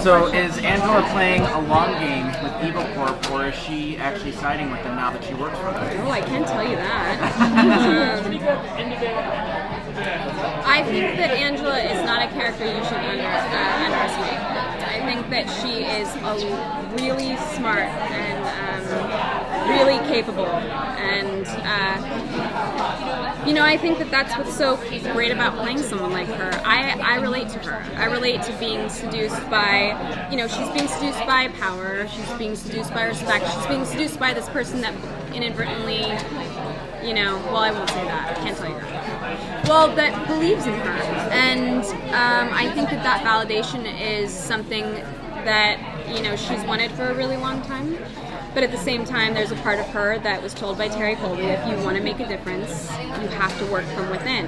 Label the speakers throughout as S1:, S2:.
S1: So is Angela playing a long game with Evil Corp, or is she actually siding with them now that she works for them?
S2: Oh, I can't tell you that. I think that Angela is not a character you should underestimate. I think that she is a really smart and really capable, and you know, I think that that's what's so great about playing someone like her. I relate to her. I relate to being seduced by, you know, she's being seduced by power, she's being seduced by respect, she's being seduced by this person that inadvertently, you know, well, I won't say that, I can't tell you that. Well, that believes in her, and I think that that validation is something that, you know, she's wanted for a really long time. But at the same time, there's a part of her that was told by Terry Colby, if you want to make a difference, you have to work from within.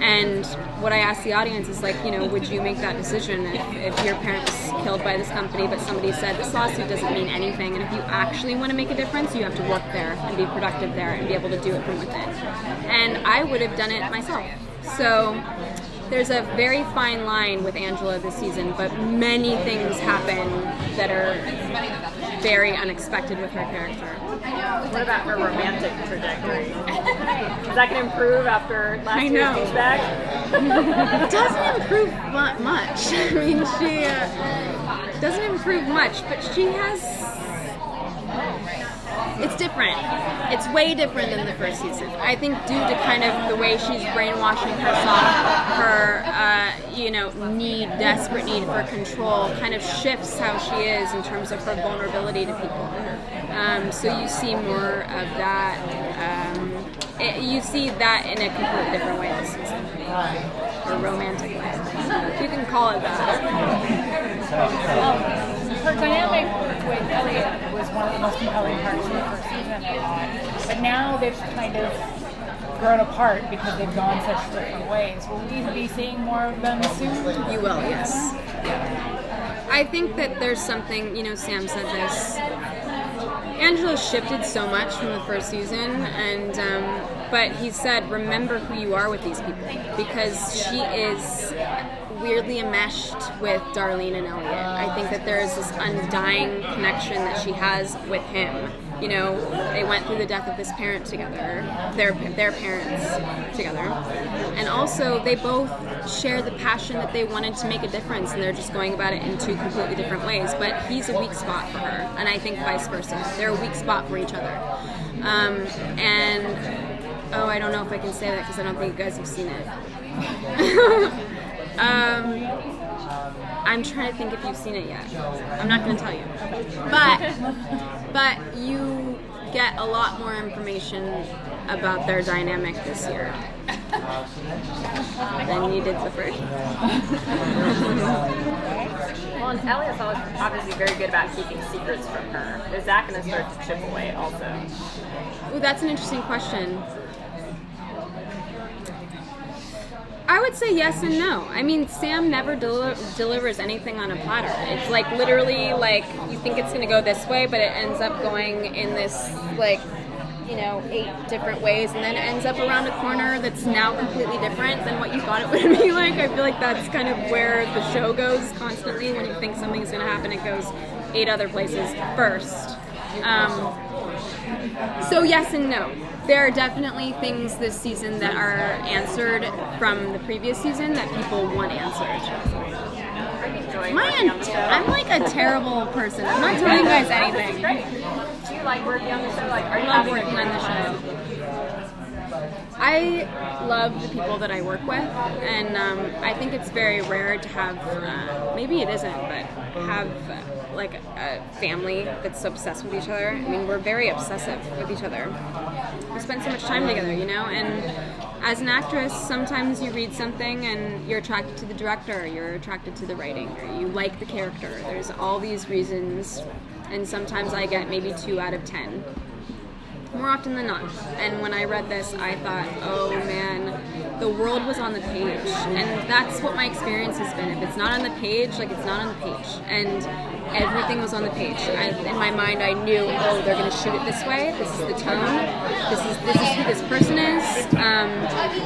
S2: And what I asked the audience is like, you know, would you make that decision if your parent was killed by this company, but somebody said this lawsuit doesn't mean anything, and if you actually want to make a difference, you have to work there and be productive there and be able to do it from within. And I would have done it myself. So there's a very fine line with Angela this season, but many things happen that are very unexpected with her character.
S3: What about her romantic trajectory? Is that going to improve after last year's douchebag?
S2: It doesn't improve much. I mean, she doesn't improve much, but she has... It's different. It's way different than the first season. I think due to kind of the way she's brainwashing herself, her, you know, desperate need for control kind of shifts how she is in terms of her vulnerability to people. So you see more of that. You see that in a completely different way this season. Or romantic way. You can call it that.
S4: Her dynamic with Elliot was one of the most compelling parts of the first season, I thought. But now they've kind of grown apart because they've gone such different ways. Will we be seeing more of them soon?
S2: You will, yes. I think that there's something, you know, Sam said this. Angela shifted so much from the first season, and but he said, remember who you are with these people, because she is weirdly enmeshed with Darlene and Elliot. I think that there is this undying connection that she has with him. You know, they went through the death of this parent together, their parents together, and also they both share the passion that they wanted to make a difference, and they're just going about it in two completely different ways. But he's a weak spot for her, and I think vice versa. They're a weak spot for each other. And oh, I don't know if I can say that because I don't think you guys have seen it. I'm trying to think if you've seen it yet. I'm not going to tell you. But you get a lot more information about their dynamic this year than you did the first.
S3: Well, and Elliot's obviously very good about keeping secrets from her. Is that going to start to chip away also?
S2: Ooh, that's an interesting question. I would say yes and no. I mean, Sam never delivers anything on a platter. It's like literally like you think it's going to go this way, but it ends up going in this like, you know, 8 different ways, and then it ends up around a corner that's now completely different than what you thought it would be like. I feel like that's kind of where the show goes constantly. When you think something's going to happen, it goes 8 other places first. So yes and no. There are definitely things this season that are answered from the previous season that people want answered. I'm like a terrible person. I'm not telling you guys anything.
S3: Do you like working on the show? Like, are you
S2: love working on the show. I love the people that I work with, and I think it's very rare to have, maybe it isn't, but have like a family that's so obsessed with each other. I mean, we're very obsessive with each other. We spend so much time together, you know, and as an actress, sometimes you read something and you're attracted to the director, you're attracted to the writing, or you like the character. There's all these reasons, and sometimes I get maybe 2 out of 10. More often than not. And when I read this, I thought, oh man, the world was on the page, and that's what my experience has been. If it's not on the page, like it's not on the page, and everything was on the page. In my mind, I knew, oh, they're going to shoot it this way. This is the tone. This is who this person is.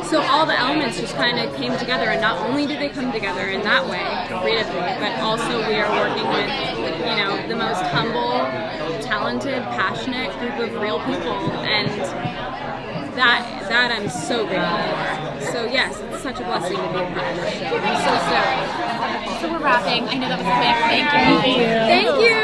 S2: So all the elements just kind of came together, and not only did they come together in that way, creatively, but also we are working with, you know, the most humble, talented, passionate group of real people, and that I'm so grateful for. So yes, it's such a blessing to be a part of this show. I'm so stoked.
S5: So we're wrapping. I know that was quick. Thank you.
S2: Thank you.